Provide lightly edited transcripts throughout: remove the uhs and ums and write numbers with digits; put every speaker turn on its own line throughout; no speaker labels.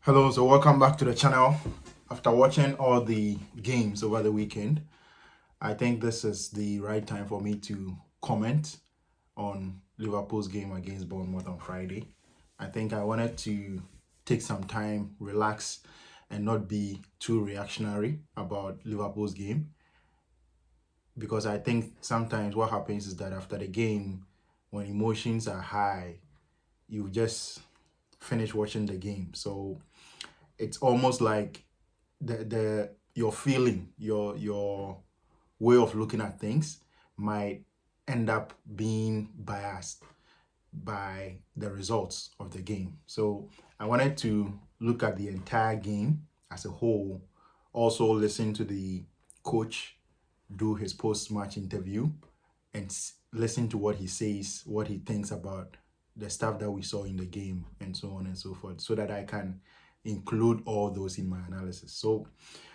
Hello, so welcome back to the channel. After watching all the games over the weekend, I think this is the right time for me to comment on Liverpool's game against Bournemouth on Friday. I think I wanted to take some time, relax, and not be too reactionary about Liverpool's game, because I think sometimes what happens is that after the game, when emotions are high, you just finish watching the game. So it's almost like the your feeling, your way of looking at things might end up being biased by the results of the game. So I wanted to look at the entire game as a whole, also listen to the coach do his post-match interview and listen to what he says, what he thinks about the stuff that we saw in the game, and so on and so forth, so that I can include all those in my analysis. So,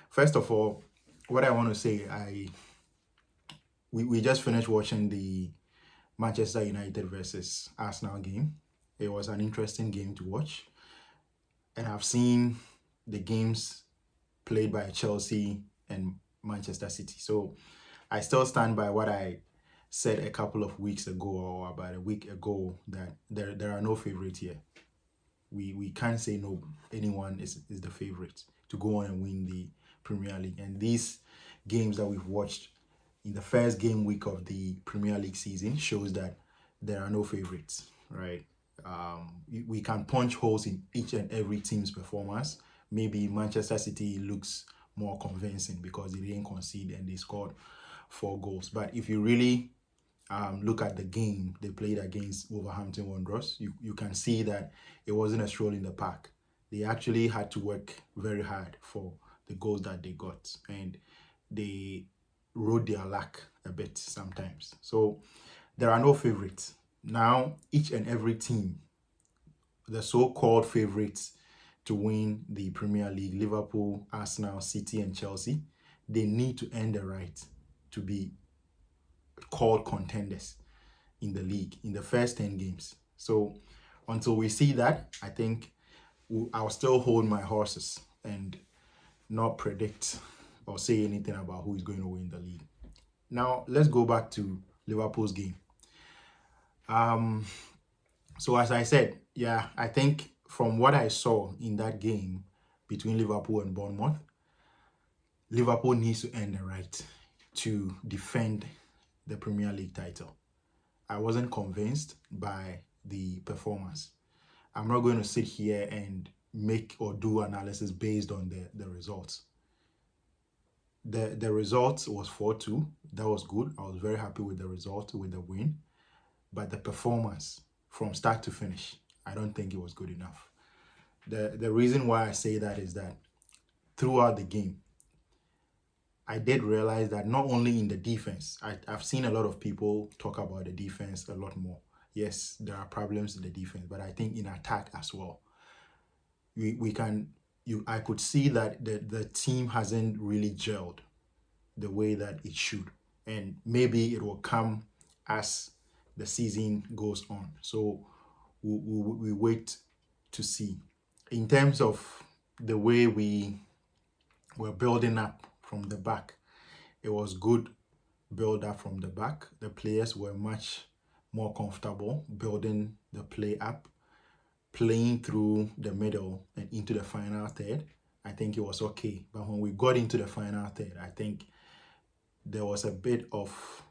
first of all, what I want to say, we just finished watching the Manchester United versus Arsenal game. It was an interesting game to watch, and I've seen the games played by Chelsea and Manchester City. So I still stand by what I said a couple of weeks ago, or about a week ago, that there are no favorites here. We can't say no, anyone is the favorite to go on and win the Premier League. And these games that we've watched in the first game week of the Premier League season shows that there are no favorites, right? We can punch holes in each and every team's performance. Maybe Manchester City looks more convincing because they didn't concede and they scored 4 goals. But if you really look at the game they played against Wolverhampton Wanderers, you can see that it wasn't a stroll in the park. They actually had to work very hard for the goals that they got, and they rode their luck a bit sometimes. So there are no favorites. Now, each and every team, the so-called favorites to win the Premier League, Liverpool, Arsenal, City, and Chelsea, they need to earn the right to be called contenders in the league in the first 10 games. So until we see that, I think I'll still hold my horses and not predict or say anything about who is going to win the league. Now, let's go back to Liverpool's game. So as I said, yeah, I think from what I saw in that game between Liverpool and Bournemouth, Liverpool needs to earn the right to defend the Premier League title. I wasn't convinced by the performance. I'm not going to sit here and make or do analysis based on the results. The result was 4-2. That was good. I was very happy with the result, with the win. But the performance from start to finish, I don't think it was good enough. The reason why I say that is that throughout the game, I did realize that not only in the defense, I've seen a lot of people talk about the defense a lot more. Yes, there are problems in the defense, but I think in attack as well, I could see that the team hasn't really gelled the way that it should. And maybe it will come as the season goes on. So we wait to see. In terms of the way we were building up from the back, it was good build up from the back. The players were much more comfortable building the play up, playing through the middle and into the final third. I think it was okay. But when we got into the final third, I think there was a bit of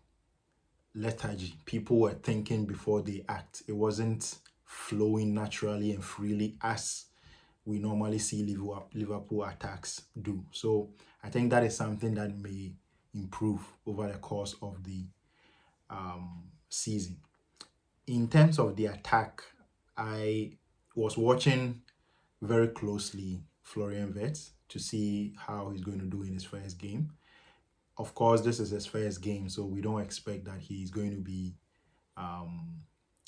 lethargy. People were thinking before they act. It wasn't flowing naturally and freely as we normally see Liverpool attacks do. So I think that is something that may improve over the course of the season. In terms of the attack, I was watching very closely Florian Wirtz to see how he's going to do in his first game. Of course, this is his first game, so we don't expect that he's going to be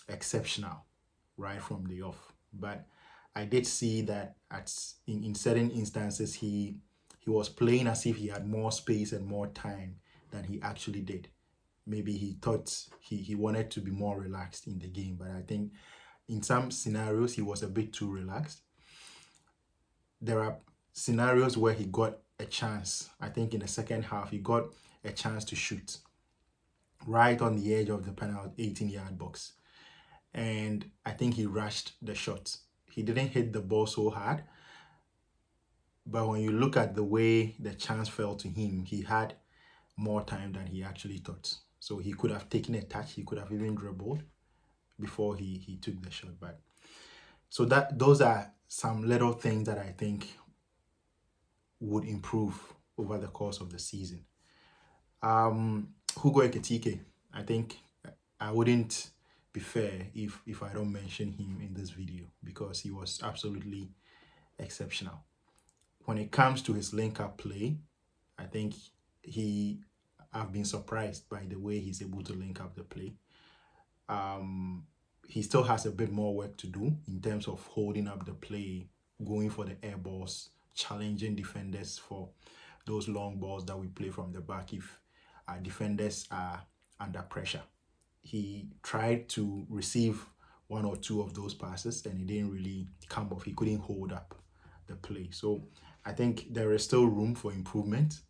exceptional right from the off. But I did see that in certain instances, he was playing as if he had more space and more time than he actually did. Maybe he thought he wanted to be more relaxed in the game, but I think in some scenarios he was a bit too relaxed. there are scenarios where he got a chance. I think in the second half, he got a chance to shoot right on the edge of the penalty 18-yard box. And I think he rushed the shot. He didn't hit the ball so hard, but when you look at the way the chance fell to him, he had more time than he actually thought. So he could have taken a touch, he could have even dribbled before he took the shot. But so those are some little things that I think would improve over the course of the season. Hugo Ekitike, I think I wouldn't be fair if I don't mention him in this video, because he was absolutely exceptional. When it comes to his link-up play, I think I've been surprised by the way he's able to link up the play. He still has a bit more work to do in terms of holding up the play, going for the air balls, challenging defenders for those long balls that we play from the back if our defenders are under pressure. He tried to receive one or two of those passes and it didn't really come off. He couldn't hold up the play. So I think there is still room for improvement.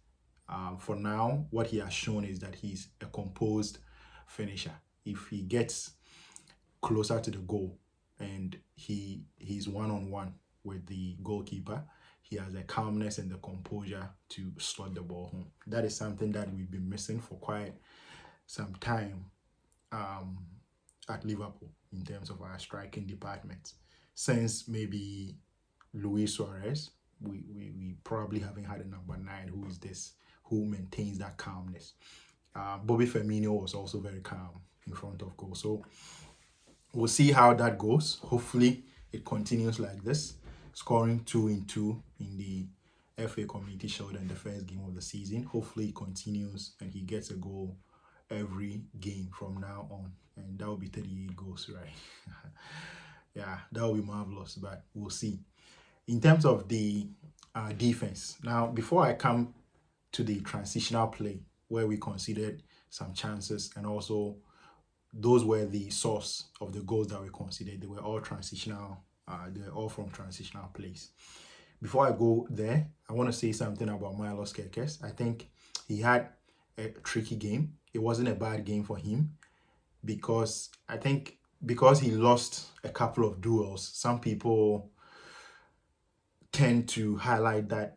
For now, what he has shown is that he's a composed finisher. If he gets closer to the goal and he's one-on-one with the goalkeeper, he has the calmness and the composure to slot the ball home. That is something that we've been missing for quite some time at Liverpool in terms of our striking department. Since maybe Luis Suarez, we probably haven't had a number 9 who maintains that calmness. Bobby Firmino was also very calm in front of goal. So we'll see how that goes. Hopefully it continues like this, scoring 2-2 in the FA Community Shield in the first game of the season. Hopefully it continues and he gets a goal every game from now on, and that will be 38 goals, right? Yeah, that will be marvelous, but we'll see. In terms of the defense, now before I come to the transitional play where we considered some chances, and also those were the source of the goals that we considered. They were all transitional. They were all from transitional plays. Before I go there, I want to say something about Milos Kerkez. I think he had a tricky game. It wasn't a bad game for him, because I think because he lost a couple of duels, some people tend to highlight that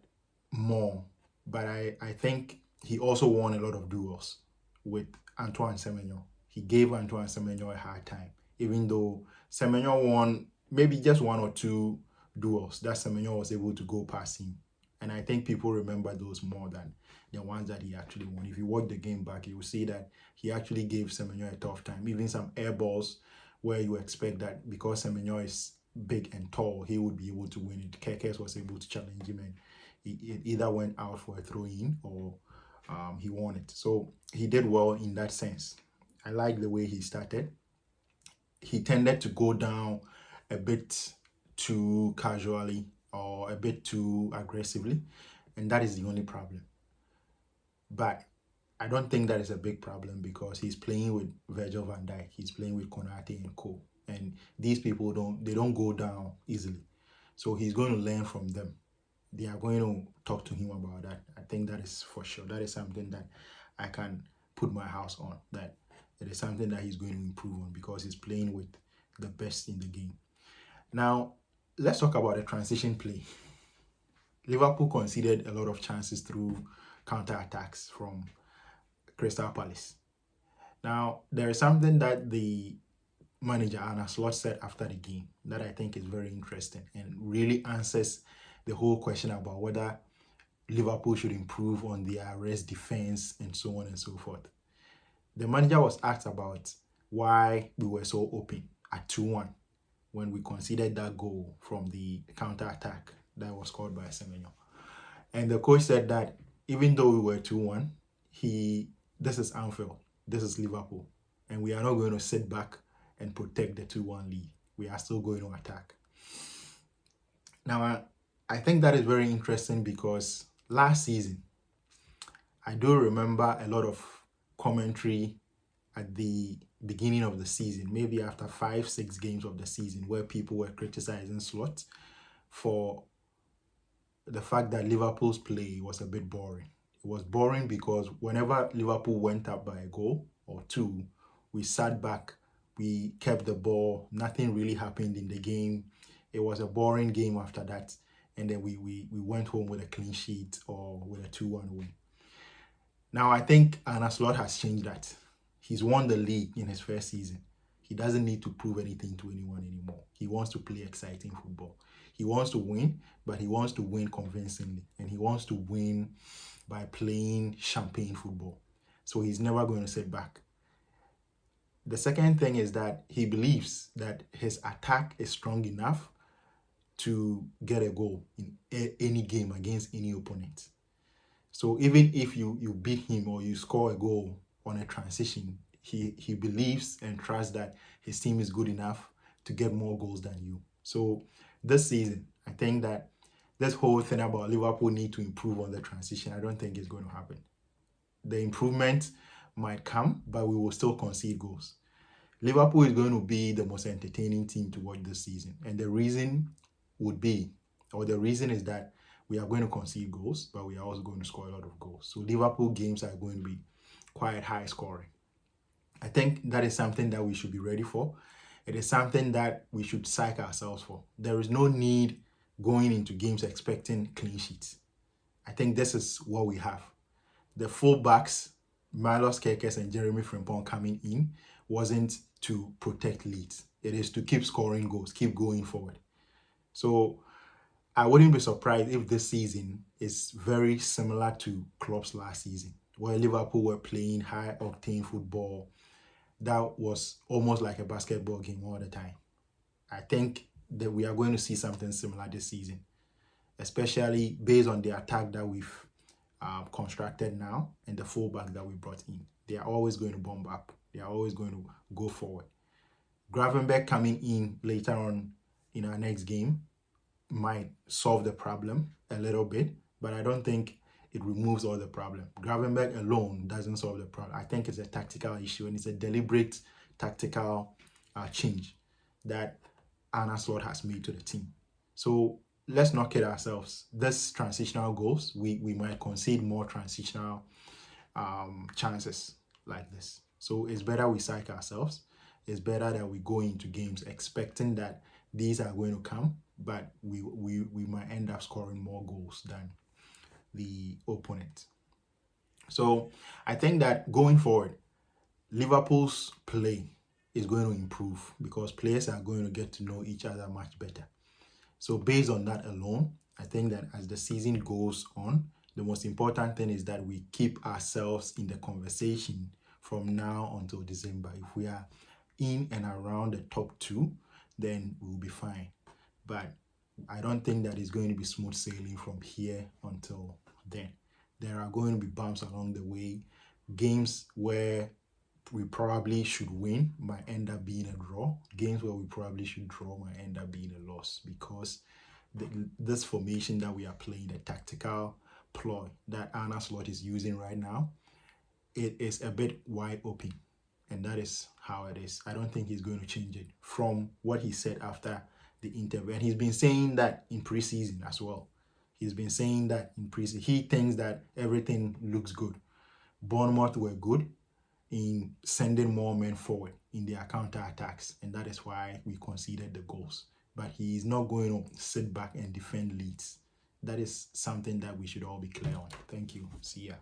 more. But I think he also won a lot of duels with Antoine Semenyo. He gave Antoine Semenyo a hard time, even though Semenyo won maybe just 1 or 2 duels that Semenyo was able to go past him. And I think people remember those more than the ones that he actually won. If you watch the game back, you will see that he actually gave Semenyo a tough time. Even some air balls where you expect that because Semenyo is big and tall, he would be able to win it. Kerkez was able to challenge him, and it either went out for a throw-in or he won it. So he did well in that sense. I like the way he started. He tended to go down a bit too casually or a bit too aggressively, and that is the only problem. But I don't think that is a big problem, because he's playing with Virgil van Dijk, he's playing with Konate and co, and these people don't go down easily. So he's going to learn from them. They are going to talk to him about that. I think that is for sure. That is something that I can put my house on, that it is something that he's going to improve on, because he's playing with the best in the game. Now, let's talk about the transition play. Liverpool conceded a lot of chances through counter-attacks from Crystal Palace. Now, there is something that the manager, Arne Slot, said after the game that I think is very interesting and really answers the whole question about whether Liverpool should improve on their rest defense and so on and so forth. The manager was asked about why we were so open at 2-1 when we conceded that goal from the counter-attack that was scored by Semenyo. And the coach said that even though we were 2-1, this is Anfield, this is Liverpool, and we are not going to sit back and protect the 2-1 lead. We are still going to attack. Now, I think that is very interesting, because last season, I do remember a lot of commentary at the beginning of the season, maybe after 5-6 games of the season, where people were criticizing Slot for the fact that Liverpool's play was a bit boring. It was boring because whenever Liverpool went up by a goal or two, we sat back, we kept the ball, nothing really happened in the game. It was a boring game after that. And then we went home with a clean sheet or with a 2-1 win. Now, I think Arne Slot has changed that. He's won the league in his first season. He doesn't need to prove anything to anyone anymore. He wants to play exciting football. He wants to win, but he wants to win convincingly. And he wants to win by playing champagne football. So he's never going to sit back. The second thing is that he believes that his attack is strong enough to get a goal in any game against any opponent. So even if you beat him or you score a goal on a transition, he believes and trusts that his team is good enough to get more goals than you. So this season, I think that this whole thing about Liverpool need to improve on the transition, I don't think it's going to happen. The improvement might come, but we will still concede goals. Liverpool is going to be the most entertaining team to watch this season. And the reason is that we are going to concede goals, but we are also going to score a lot of goals. So Liverpool games are going to be quite high scoring. I think that is something that we should be ready for. It is something that we should psych ourselves for. There is no need going into games expecting clean sheets. I think this is what we have. The full-backs, Milos Kerkez and Jeremy Frimpong coming in, wasn't to protect leads. It is to keep scoring goals, keep going forward. So I wouldn't be surprised if this season is very similar to Klopp's last season, where Liverpool were playing high-octane football that was almost like a basketball game all the time. I think that we are going to see something similar this season, especially based on the attack that we've constructed now and the fullback that we brought in. They are always going to bomb up. They are always going to go forward. Gravenberch coming in later on in our next game might solve the problem a little bit, but I don't think it removes all the problem. Gravenberch alone doesn't solve the problem. I think it's a tactical issue, and it's a deliberate tactical change that Arne Slot has made to the team. So let's not kid ourselves. This transitional goals, we might concede more transitional chances like this. So it's better we psych ourselves. It's better that we go into games expecting that these are going to come, but we might end up scoring more goals than the opponent. So I think that going forward, Liverpool's play is going to improve because players are going to get to know each other much better. So based on that alone, I think that as the season goes on, the most important thing is that we keep ourselves in the conversation from now until December. If we are in and around the top two, then we'll be fine. But I don't think that it's going to be smooth sailing from here until then. There are going to be bumps along the way. Games where we probably should win might end up being a draw. Games where we probably should draw might end up being a loss because this formation that we are playing, the tactical ploy that Arne Slot is using right now, it is a bit wide open. And that is how it is. I don't think he's going to change it from what he said after the interview. And he's been saying that in preseason as well. He's been saying that in preseason. He thinks that everything looks good. Bournemouth were good in sending more men forward in their counter-attacks. And that is why we conceded the goals. But he is not going to sit back and defend leads. That is something that we should all be clear on. Thank you. See ya.